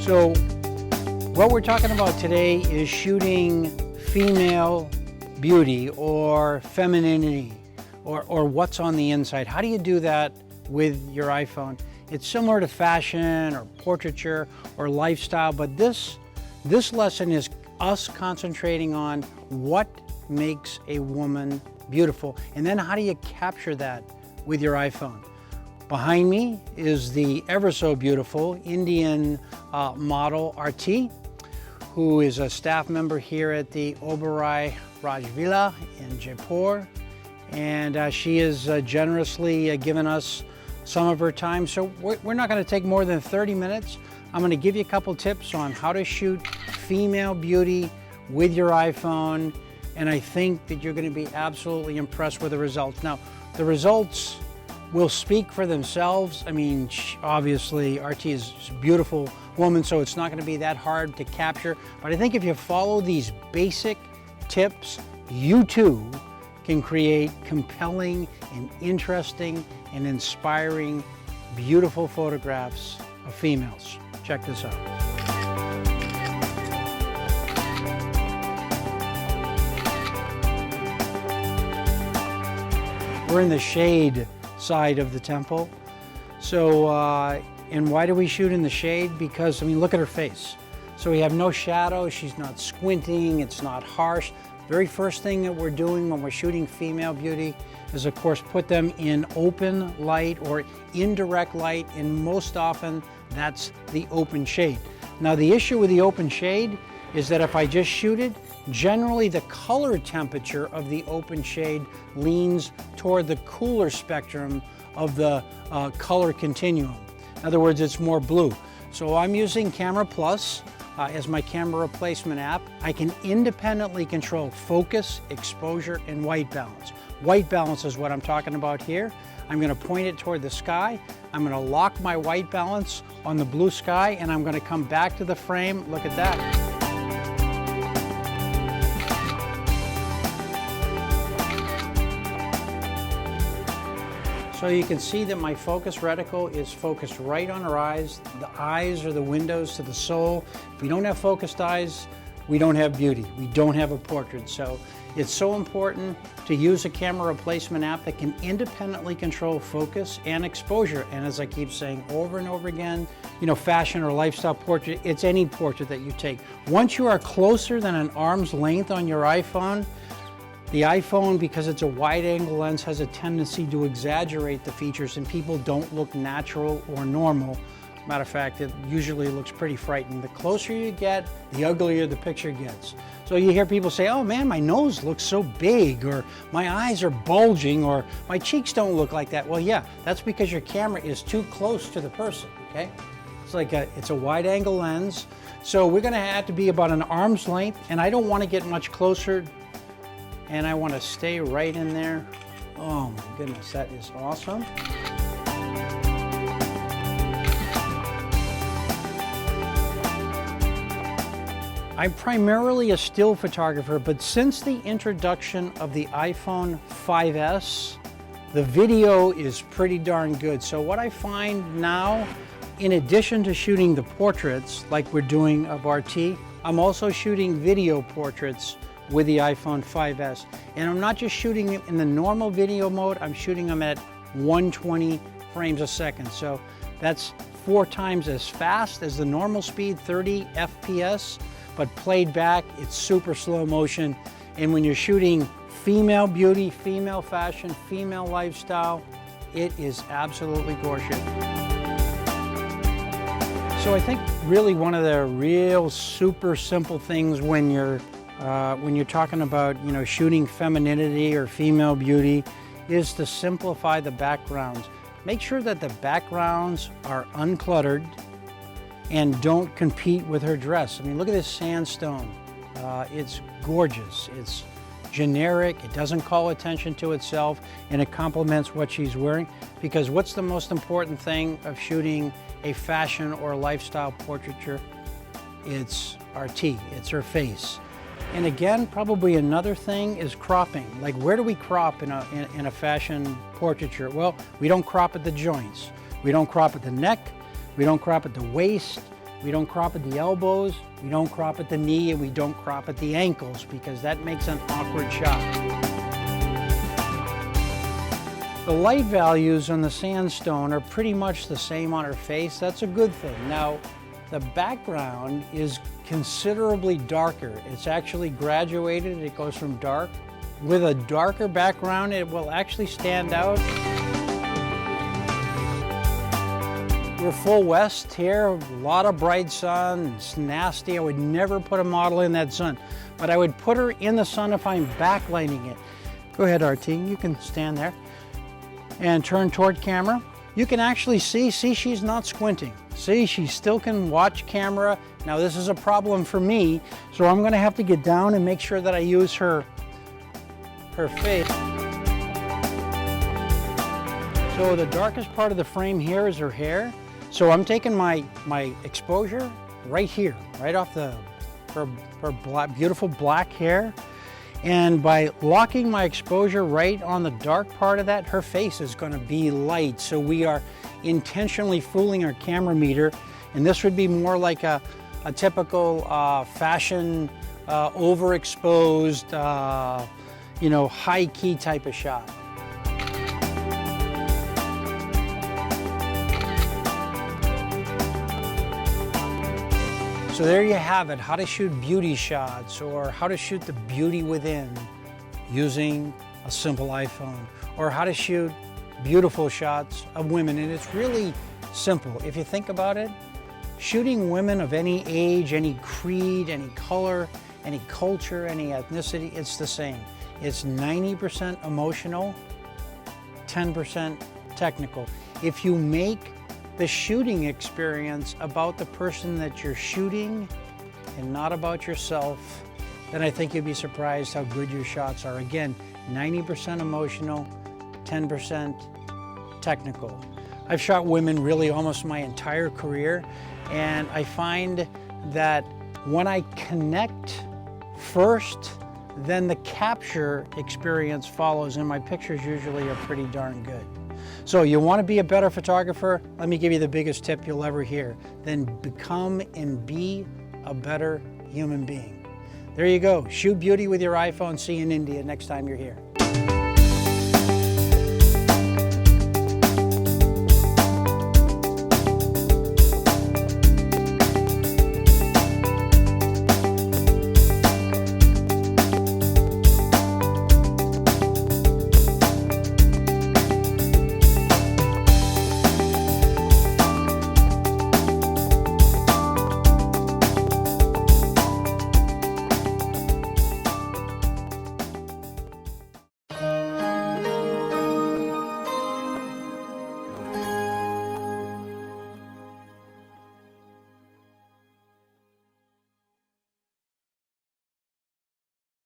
So what we're talking about today is shooting female beauty or femininity or what's on the inside. How do you do that with your iPhone? It's similar to fashion or portraiture or lifestyle, but this lesson is us concentrating on what makes a woman beautiful, and then how do you capture that with your iPhone. Behind me is the ever so beautiful Indian model RT, who is a staff member here at the Oberoi Raj Villa in Jaipur, and she has generously given us some of her time. So we're not going to take more than 30 minutes. I'm going to give you a couple tips on how to shoot female beauty with your iPhone, and I think that you're going to be absolutely impressed with the results. Now, the results will speak for themselves. I mean, obviously, RT is a beautiful woman, so it's not going to be that hard to capture. But I think if you follow these basic tips, you too can create compelling and interesting and inspiring, beautiful photographs of females. Check this out. We're in the shade side of the temple. So, and why do we shoot in the shade? Because, I mean, look at her face. So we have no shadow, she's not squinting, it's not harsh. Very first thing that we're doing when we're shooting female beauty is, of course, put them in open light or indirect light, and most often that's the open shade. Now, the issue with the open shade is that if I just shoot it, generally the color temperature of the open shade leans toward the cooler spectrum of the color continuum. In other words, it's more blue. So I'm using Camera Plus as my camera replacement app. I can independently control focus, exposure, and white balance. White balance is what I'm talking about here. I'm going to point it toward the sky. I'm going to lock my white balance on the blue sky, and I'm going to come back to the frame. Look at that. So you can see that my focus reticle is focused right on her eyes. The eyes are the windows to the soul. If we don't have focused eyes, we don't have beauty. We don't have a portrait. So it's so important to use a camera replacement app that can independently control focus and exposure. And as I keep saying over and over again, you know, fashion or lifestyle portrait, it's any portrait that you take. Once you are closer than an arm's length on your iPhone, the iPhone, because it's a wide-angle lens, has a tendency to exaggerate the features, and people don't look natural or normal. Matter of fact, it usually looks pretty frightening. The closer you get, the uglier the picture gets. So you hear people say, oh man, my nose looks so big, or my eyes are bulging, or my cheeks don't look like that. Well, yeah, that's because your camera is too close to the person, okay? It's a wide-angle lens. So we're gonna have to be about an arm's length, and I don't wanna get much closer, and I want to stay right in there. Oh my goodness, that is awesome. I'm primarily a still photographer, but since the introduction of the iPhone 5S, the video is pretty darn good. So what I find now, in addition to shooting the portraits like we're doing of RT, I'm also shooting video portraits with the iPhone 5S. And I'm not just shooting it in the normal video mode, I'm shooting them at 120 frames a second. So that's 4 times as fast as the normal speed, 30 FPS, but played back, it's super slow motion. And when you're shooting female beauty, female fashion, female lifestyle, it is absolutely gorgeous. So I think really one of the real super simple things when you're talking about, you know, shooting femininity or female beauty is to simplify the backgrounds. Make sure that the backgrounds are uncluttered and don't compete with her dress. I mean, look at this sandstone. It's gorgeous. It's generic. It doesn't call attention to itself, and it complements what she's wearing. Because what's the most important thing of shooting a fashion or lifestyle portraiture? It's RT. It's her face. And again, probably another thing is cropping. Like, where do we crop in a fashion portraiture? Well, we don't crop at the joints. We don't crop at the neck. We don't crop at the waist. We don't crop at the elbows, we don't crop at the knee, and we don't crop at the ankles because that makes an awkward shot. The light values on the sandstone are pretty much the same on her face. That's a good thing. Now, the background is considerably darker. It's actually graduated. It goes from dark. With a darker background, it will actually stand out. We're full west here, a lot of bright sun, it's nasty. I would never put a model in that sun, but I would put her in the sun if I'm backlighting it. Go ahead, RT, you can stand there and turn toward camera. You can actually see she's not squinting. See, she still can watch camera. Now this is a problem for me, so I'm gonna have to get down and make sure that I use her face. So the darkest part of the frame here is her hair. So I'm taking my exposure right here, right off her beautiful black hair. And by locking my exposure right on the dark part of that, her face is going to be light. So we are intentionally fooling our camera meter. And this would be more like a typical fashion, overexposed, high key type of shot. So there you have it, how to shoot beauty shots or how to shoot the beauty within using a simple iPhone, or how to shoot beautiful shots of women. And it's really simple. If you think about it, shooting women of any age, any creed, any color, any culture, any ethnicity, it's the same. It's 90% emotional, 10% technical. If you make the shooting experience about the person that you're shooting and not about yourself, then I think you'd be surprised how good your shots are. Again, 90% emotional, 10% technical. I've shot women really almost my entire career, and I find that when I connect first, then the capture experience follows, and my pictures usually are pretty darn good. So you want to be a better photographer? Let me give you the biggest tip you'll ever hear. Then become and be a better human being. There you go. Shoot beauty with your iPhone. See you in India next time you're here.